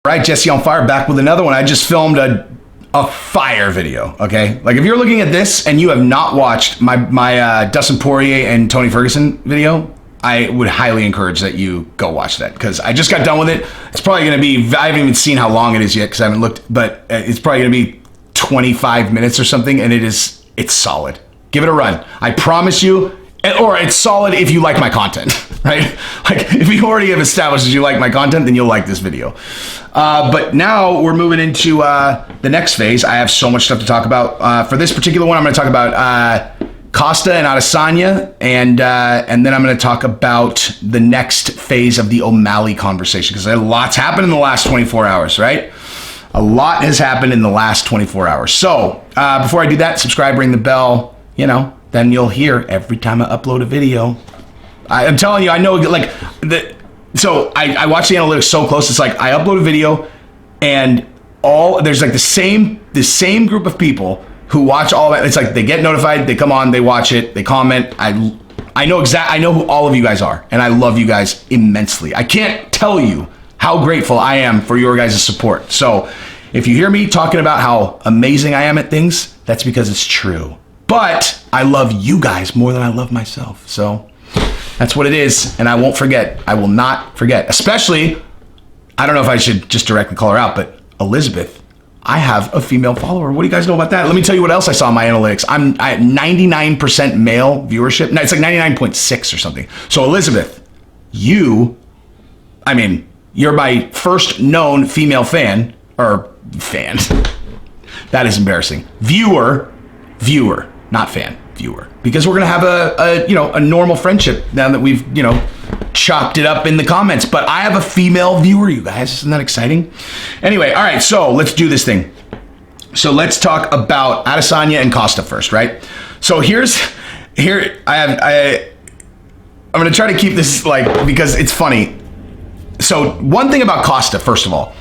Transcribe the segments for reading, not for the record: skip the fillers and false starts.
Right, Jesse on Fire back with another one. I just filmed a fire video, okay? Like if you're looking at this and you have not watched my Dustin Poirier and Tony Ferguson video, I would highly encourage that you go watch that because I just got done with it. It's probably going to be, I haven't even seen how long it is yet because I haven't looked, but it's probably going to be 25 minutes or something, and it's solid. Give it a run. I promise you, or it's solid if you like my content, right? Like if you already have established that you like my content, then you'll like this video. But now we're moving into the next phase. I have so much stuff to talk about. For this particular one, I'm going to talk about Costa and Adesanya, and then I'm going to talk about the next phase of the O'Malley conversation because a lot's happened in the last 24 hours, right? A lot has happened in the last 24 hours. So before I do that, subscribe, ring the bell, then you'll hear every time I upload a video. I'm telling you, I know, like, so I watch the analytics so close. It's like I upload a video, and there's like the same group of people who watch all that. It's like they get notified, they come on, they watch it, they comment. I know who all of you guys are, and I love you guys immensely. I can't tell you how grateful I am for your guys' support. So if you hear me talking about how amazing I am at things, that's because it's true. But I love you guys more than I love myself. So that's what it is. And I won't forget. I will not forget. Especially, I don't know if I should just directly call her out, but Elizabeth, I have a female follower. What do you guys know about that? Let me tell you what else I saw in my analytics. I have 99% male viewership. No, it's like 99.6 or something. So Elizabeth, you're my first known female fan. That is embarrassing. Viewer, not fan, viewer. Because we're gonna have a normal friendship now that we've chopped it up in the comments. But I have a female viewer, you guys. Isn't that exciting? Anyway, all right. So let's do this thing. So let's talk about Adesanya and Costa first, right? So I'm gonna try to keep this because it's funny. So one thing about Costa, first of all,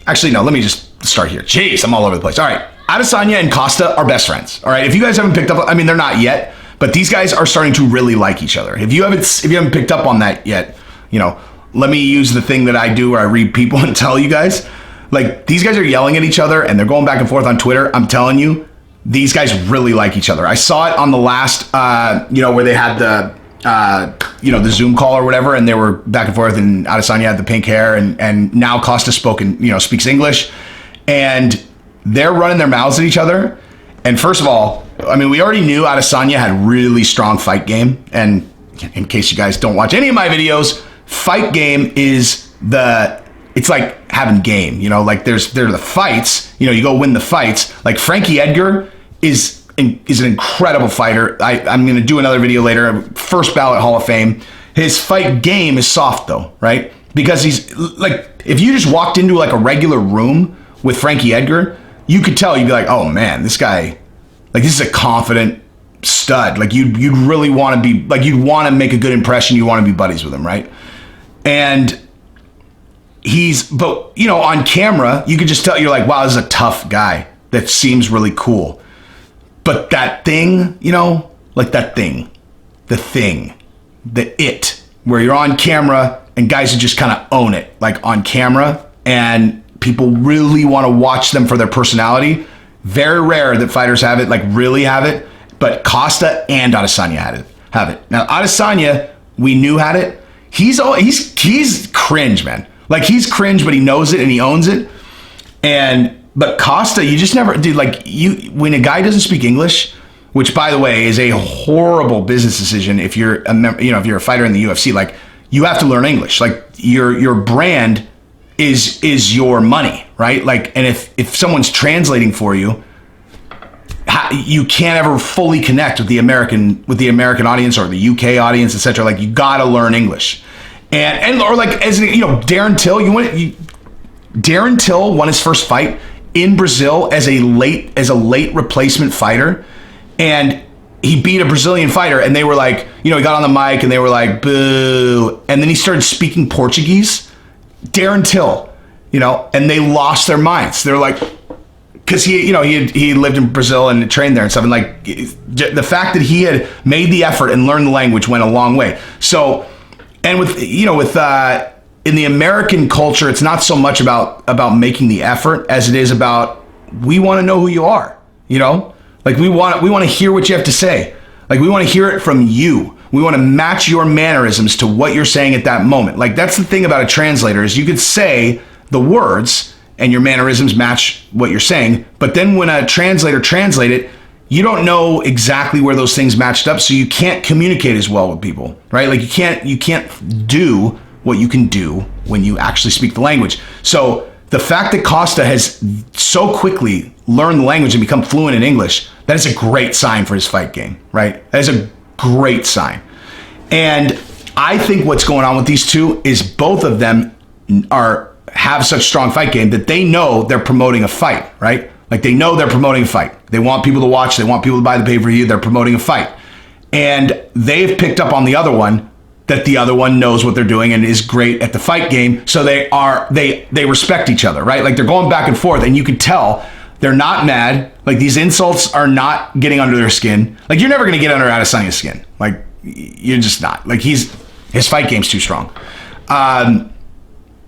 actually no, let me just start here. Jeez, I'm all over the place. All right. Adesanya and Costa are best friends. All right. If you guys haven't picked up, they're not yet, but these guys are starting to really like each other. If you haven't picked up on that yet, let me use the thing that I do where I read people and tell you guys, like these guys are yelling at each other and they're going back and forth on Twitter. I'm telling you, these guys really like each other. I saw it on the last, where they had the Zoom call or whatever, and they were back and forth, and Adesanya had the pink hair, and now Costa speaks English, and they're running their mouths at each other. And first of all, we already knew Adesanya had really strong fight game, and in case you guys don't watch any of my videos, fight game is it's like having game, like there are the fights, you go win the fights. Like Frankie Edgar is an incredible fighter. I'm going to do another video later. First ballot Hall of Fame. His fight game is soft though, right? Because he's like, if you just walked into like a regular room with Frankie Edgar, you could tell, you'd be like, oh man, this guy, like this is a confident stud. Like you'd really want to be, like you'd want to make a good impression. You want to be buddies with him, right? And but on camera, you could just tell, you're like, wow, this is a tough guy that seems really cool. But that thing, like that thing, where you're on camera and guys who just kind of own it, like on camera, and people really want to watch them for their personality. Very rare that fighters have it, like really have it, but Costa and Adesanya have it. Now, Adesanya, we knew had it. He's cringe, man. Like he's cringe, but he knows it and he owns it. But Costa, you just never, dude, like when a guy doesn't speak English, which by the way is a horrible business decision if you're if you're a fighter in the UFC, like you have to learn English. Like your brand is your money, right? Like, and if someone's translating for you, you can't ever fully connect with the American audience or the UK audience, etc. Like you gotta learn English, or like as Darren Till, Darren Till won his first fight in Brazil as a late replacement fighter, and he beat a Brazilian fighter, and they were like, he got on the mic and they were like, boo, and then he started speaking Portuguese. Darren Till, and they lost their minds. They're like, because he lived in Brazil and trained there and stuff, and like the fact that he had made the effort and learned the language went a long way. So, and with in the American culture, it's not so much about making the effort as it is about, we want to know who you are, you know? Like we want to hear what you have to say. Like we want to hear it from you. We want to match your mannerisms to what you're saying at that moment. Like that's the thing about a translator is you could say the words and your mannerisms match what you're saying. But then when a translator translate it, you don't know exactly where those things matched up. So you can't communicate as well with people, right? Like you can't do what you can do when you actually speak the language. So the fact that Costa has so quickly learned the language and become fluent in English, that is a great sign for his fight game, right? That is a great sign. And I think what's going on with these two is both of them have such strong fight game that they know they're promoting a fight, right? Like they know they're promoting a fight. They want people to watch. They want people to buy the pay-per-view. They're promoting a fight. And they've picked up on the other one that the other one knows what they're doing and is great at the fight game. So they respect each other, right? Like they're going back and forth and you can tell they're not mad. Like these insults are not getting under their skin. Like you're never going to get under Adesanya's skin. Like you're just not. Like his fight game's too strong.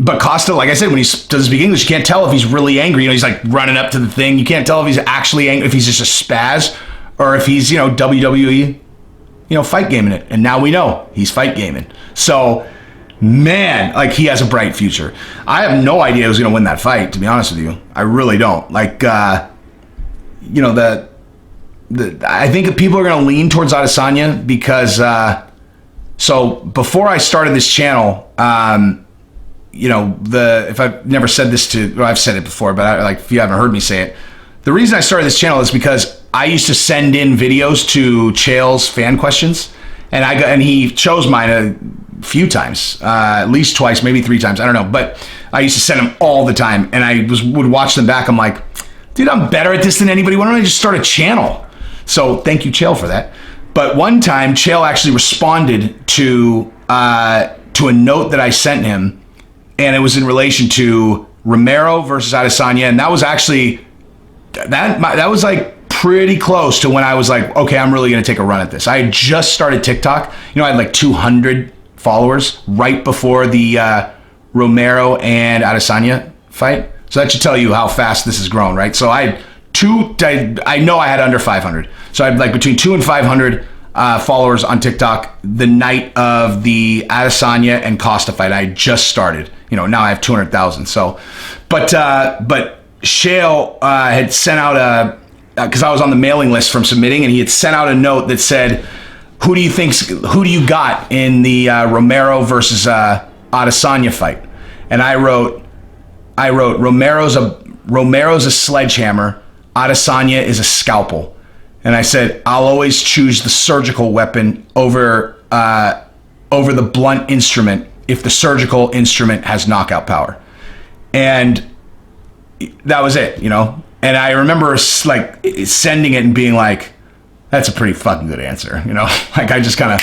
But Costa, like I said, when he does speak English, you can't tell if he's really angry. You know, he's like running up to the thing. You can't tell if he's actually angry, if he's just a spaz, or if he's, you know, WWE, you know, fight gaming it. And now we know he's fight gaming. So, man, like he has a bright future. I have no idea who's going to win that fight, to be honest with you. I really don't. Like, you know, I think people are going to lean towards Adesanya because, so before I started this channel, you know, if I've never said this I've said it before, but like if you haven't heard me say it, the reason I started this channel is because I used to send in videos to Chael's fan questions, and he chose mine a few times, at least twice, maybe 3 times, I don't know, but I used to send them all the time, and I would watch them back. I'm like, dude, I'm better at this than anybody. Why don't I just start a channel? So thank you, Chael, for that. But one time, Chael actually responded to a note that I sent him. And it was in relation to Romero versus Adesanya. And that was actually, that was like pretty close to when I was like, okay, I'm really going to take a run at this. I had just started TikTok. You know, I had like 200 followers right before the Romero and Adesanya fight. So that should tell you how fast this has grown, right? So I know I had under 500. So I had like between 200 and 500 followers on TikTok the night of the Adesanya and Costa fight. I just started. You know, now I have 200,000. So, but Chael had sent out because I was on the mailing list from submitting, and he had sent out a note that said, who do you got in the Romero versus Adesanya fight? And I wrote Romero's a sledgehammer, Adesanya is a scalpel. And I said, I'll always choose the surgical weapon over the blunt instrument if the surgical instrument has knockout power. And that was it, you know? And I remember like sending it and being like, that's a pretty fucking good answer, you know? Like I just kind of,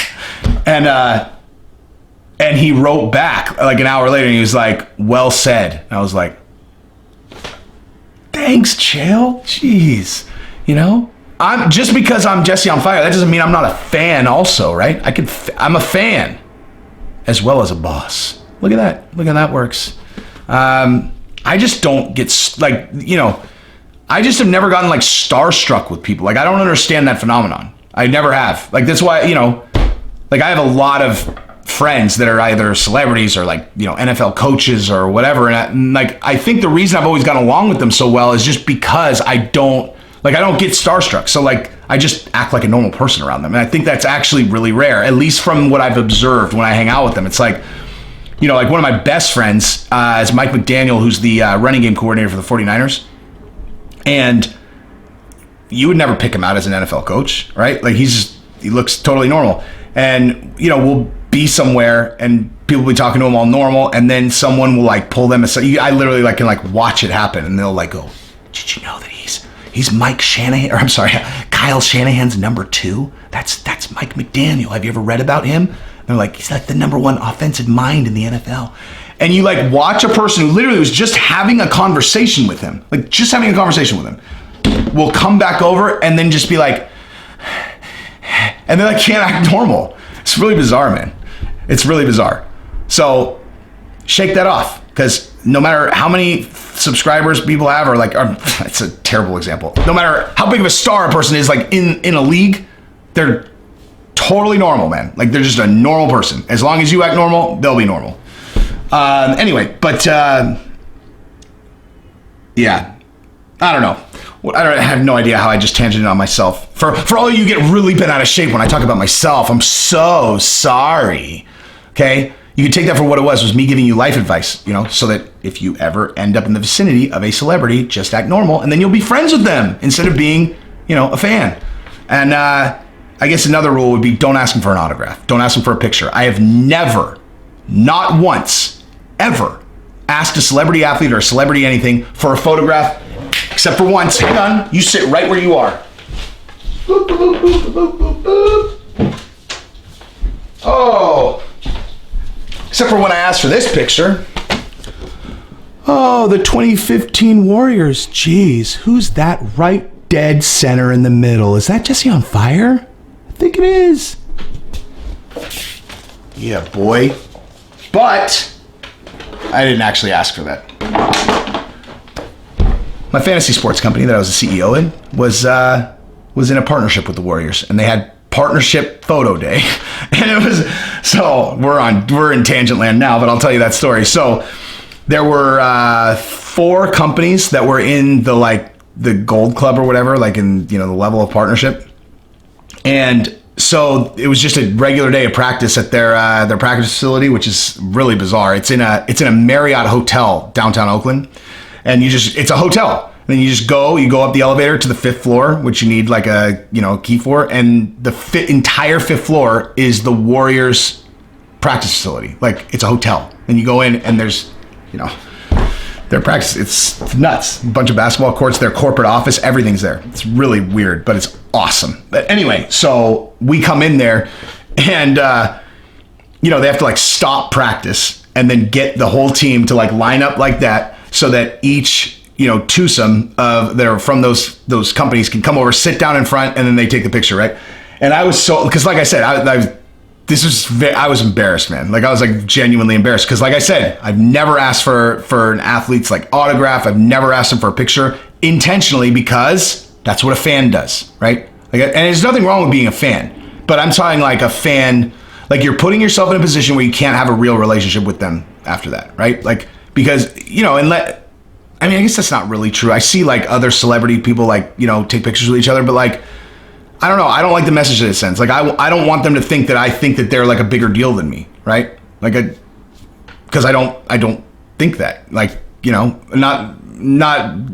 and he wrote back like an hour later and he was like, well said. And I was like, thanks, Chael. Jeez, you know? Just because I'm Jesse on Fire, that doesn't mean I'm not a fan also, right? I'm a fan as well as a boss. Look at that. Look how that works. I just don't get, like, you know, I just have never gotten like starstruck with people. Like, I don't understand that phenomenon. I never have. Like, that's why, you know, like I have a lot of friends that are either celebrities or like, you know, NFL coaches or whatever. And I think the reason I've always gotten along with them so well is just because I don't get starstruck. So like, I just act like a normal person around them. And I think that's actually really rare, at least from what I've observed when I hang out with them. It's like, you know, like one of my best friends is Mike McDaniel, who's the running game coordinator for the 49ers. And you would never pick him out as an NFL coach, right? Like he looks totally normal. And, you know, we'll be somewhere and people will be talking to him all normal. And then someone will like pull them aside. I literally like can like watch it happen. And they'll like go, did you know that he's Mike Shanahan, or I'm sorry, Kyle Shanahan's number 2? That's Mike McDaniel. Have you ever read about him? And they're like, he's like the number 1 offensive mind in the NFL. And you like watch a person who literally was just having a conversation with him, like just having a conversation with him, will come back over and then just be like, and they like can't act normal. It's really bizarre, man. It's really bizarre. So shake that off, because no matter how many subscribers people have, or it's a terrible example. No matter how big of a star a person is, like in a league, they're totally normal, man. Like they're just a normal person. As long as you act normal, they'll be normal. Anyway, but yeah, I don't know. I have no idea how I just tangented on myself. For all of you get really bent out of shape when I talk about myself, I'm so sorry. Okay? You can take that for what it was me giving you life advice, so that if you ever end up in the vicinity of a celebrity, just act normal, and then you'll be friends with them instead of being, a fan. And I guess another rule would be don't ask them for an autograph. Don't ask them for a picture. I have never, not once, ever asked a celebrity athlete or a celebrity anything for a photograph, except for once. Hang on, you sit right where you are. Boop, boop, boop, boop, boop, boop. Oh. Except for when I asked for this picture. Oh, the 2015 Warriors. Jeez, who's that right dead center in the middle? Is that Jesse on Fire? I think it is. Yeah, boy. But I didn't actually ask for that. My fantasy sports company that I was a CEO in was in a partnership with the Warriors, and they had partnership photo day. And it was, so we're in tangent land now, but I'll tell you that story. So there were 4 companies that were in the gold club or whatever, like in, the level of partnership. And so it was just a regular day of practice at their practice facility, which is really bizarre. It's in a Marriott hotel downtown Oakland, and it's a hotel. And then you just go up the elevator to the 5th floor, which you need like a key for, and the entire 5th floor is the Warriors practice facility. Like it's a hotel, and you go in and there's their practice. It's nuts. A bunch of basketball courts, their corporate office, everything's there. It's really weird, but it's awesome. But anyway, so we come in there, and they have to stop practice and then get the whole team to line up like that, so that each twosome from those companies can come over, sit down in front, and then they take the picture, right? And I was because like I said, I was embarrassed, man. Like I was genuinely embarrassed, because like I said, I've never asked for an athlete's autograph. I've never asked them for a picture intentionally, because that's what a fan does, right? And there's nothing wrong with being a fan, but I'm talking a fan, you're putting yourself in a position where you can't have a real relationship with them after that, right? Because I guess that's not really true. I see other celebrity people take pictures with each other, but I don't know. I don't like the message that it sends. I don't want them to think that I think that they're a bigger deal than me, right? Because I don't think that. Not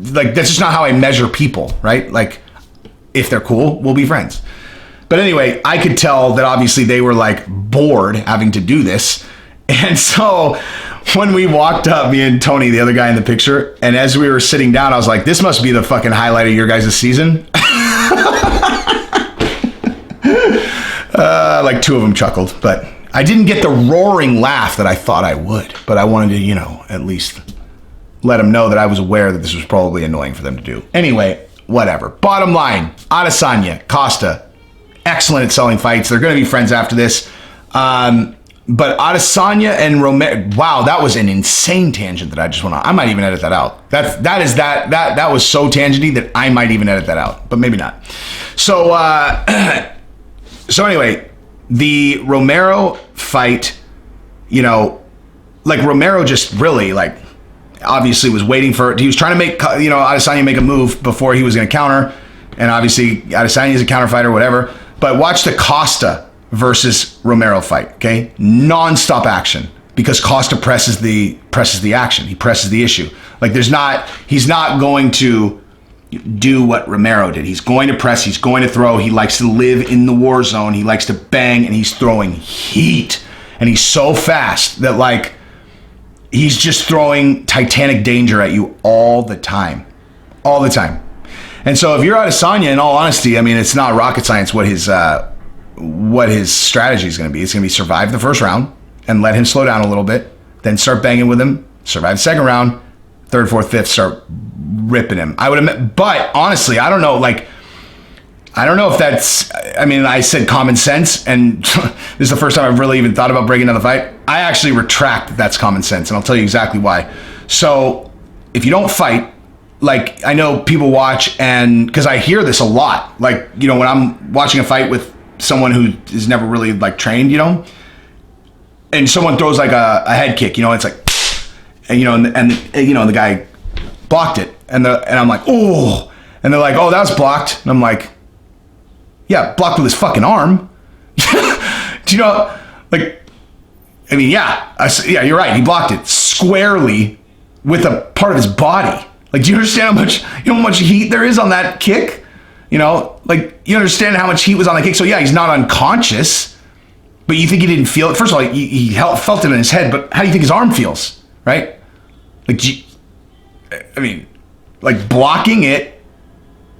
that's just not how I measure people, right? If they're cool, we'll be friends. But anyway, I could tell that obviously they were bored having to do this. And so when we walked up, me and Tony, the other guy in the picture, and as we were sitting down, I was like, this must be the fucking highlight of your guys' season. 2 of them chuckled, but I didn't get the roaring laugh that I thought I would. But I wanted to, at least let them know that I was aware that this was probably annoying for them to do. Anyway, whatever. Bottom line, Adesanya, Costa, excellent at selling fights. They're going to be friends after this. But Adesanya and Romero, wow, that was an insane tangent that I just went on. I might even edit that out. That was so tangenty that I might even edit that out, but maybe not. So anyway, the Romero fight, Romero just really obviously was waiting for it. He was trying to make Adesanya make a move before he was going to counter, and obviously Adesanya is a counter fighter, whatever. But watch the Costa versus Romero fight, okay? Non-stop action, because Costa presses the action. He presses the issue. He's not going to do what Romero did. He's going to press, he's going to throw. He likes to live in the war zone. He likes to bang, and he's throwing heat. And he's so fast that he's just throwing Titanic danger at you all the time. All the time. And so if you're Adesanya, in all honesty, it's not rocket science what his strategy is going to be. It's going to be survive the first round and let him slow down a little bit, then start banging with him, survive the second round, 3rd, 4th, 5th, start ripping him. I would admit, but honestly, I don't know, I don't know if that's, I mean, I said common sense, and this is the first time I've really even thought about breaking down the fight. I actually retract that that's common sense, and I'll tell you exactly why. So, if you don't fight, like, I know people watch, and, because I hear this a lot, like, you know, when I'm watching a fight with someone who is never really, like, trained, you know, and someone throws, like, a head kick, you know, it's like, and, you know, and you know, the guy blocked it, and I'm like, oh, and they're like, oh, that was blocked, and I'm like, yeah, blocked with his fucking arm. Do you know, like, I mean, yeah, you're right. He blocked it squarely with a part of his body. Like, do you understand how much heat there is on that kick? You know, like, you understand how much heat was on that kick. So yeah, he's not unconscious, but you think he didn't feel it. First of all, he felt it in his head, but how do you think his arm feels, right? Like, I mean, like blocking it.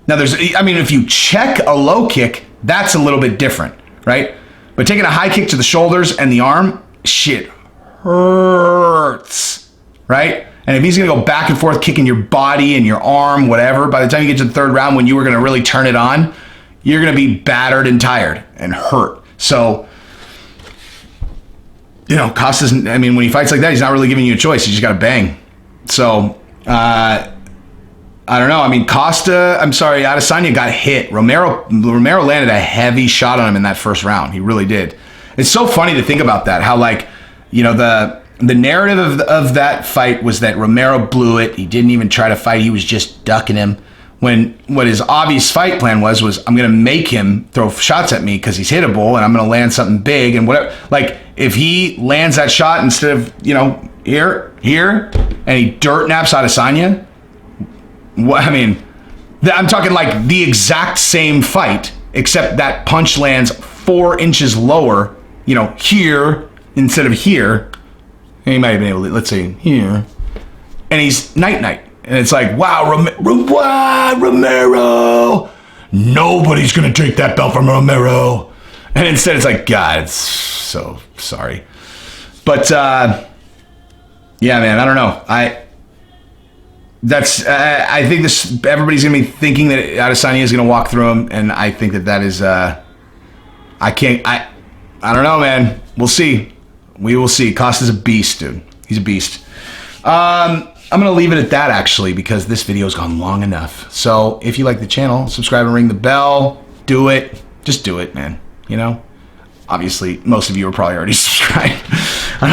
Now if you check a low kick, that's a little bit different, right? But taking a high kick to the shoulders and the arm, shit hurts, right? And if he's going to go back and forth kicking your body and your arm, whatever, by the time you get to the third round when you were going to really turn it on, you're going to be battered and tired and hurt. So, you know, Costa's, I mean, when he fights like that, he's not really giving you a choice. You just got to bang. So, I don't know. I mean, Adesanya got hit. Romero landed a heavy shot on him in that first round. He really did. It's so funny to think about that. How, like, you know, the narrative of that fight was that Romero blew it. He didn't even try to fight. He was just ducking him. When what his obvious fight plan was I'm going to make him throw shots at me because he's hittable, and I'm going to land something big and whatever. Like, if he lands that shot instead of, you know, here, and he dirt naps Adesanya, I mean, I'm talking like the exact same fight, except that punch lands 4 inches lower, you know, here instead of here. And he might have been able to, let's say, here. And he's night. And it's like, wow, Romero. Nobody's going to take that belt from Romero. And instead it's like, God, it's so sorry. But, yeah, man, I don't know. I think everybody's going to be thinking that Adesanya is going to walk through him, and I think that is, I don't know, man. We'll see. We will see. Costa's a beast, dude. He's a beast. I'm going to leave it at that, actually, because this video's gone long enough. So if you like the channel, subscribe and ring the bell. Do it. Just do it, man. You know? Obviously, most of you are probably already subscribed. I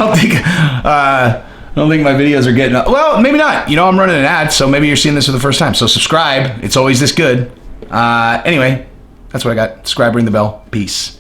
don't think my videos are getting... Well, maybe not. You know, I'm running an ad, so maybe you're seeing this for the first time. So subscribe. It's always this good. Anyway, that's what I got. Subscribe, ring the bell. Peace.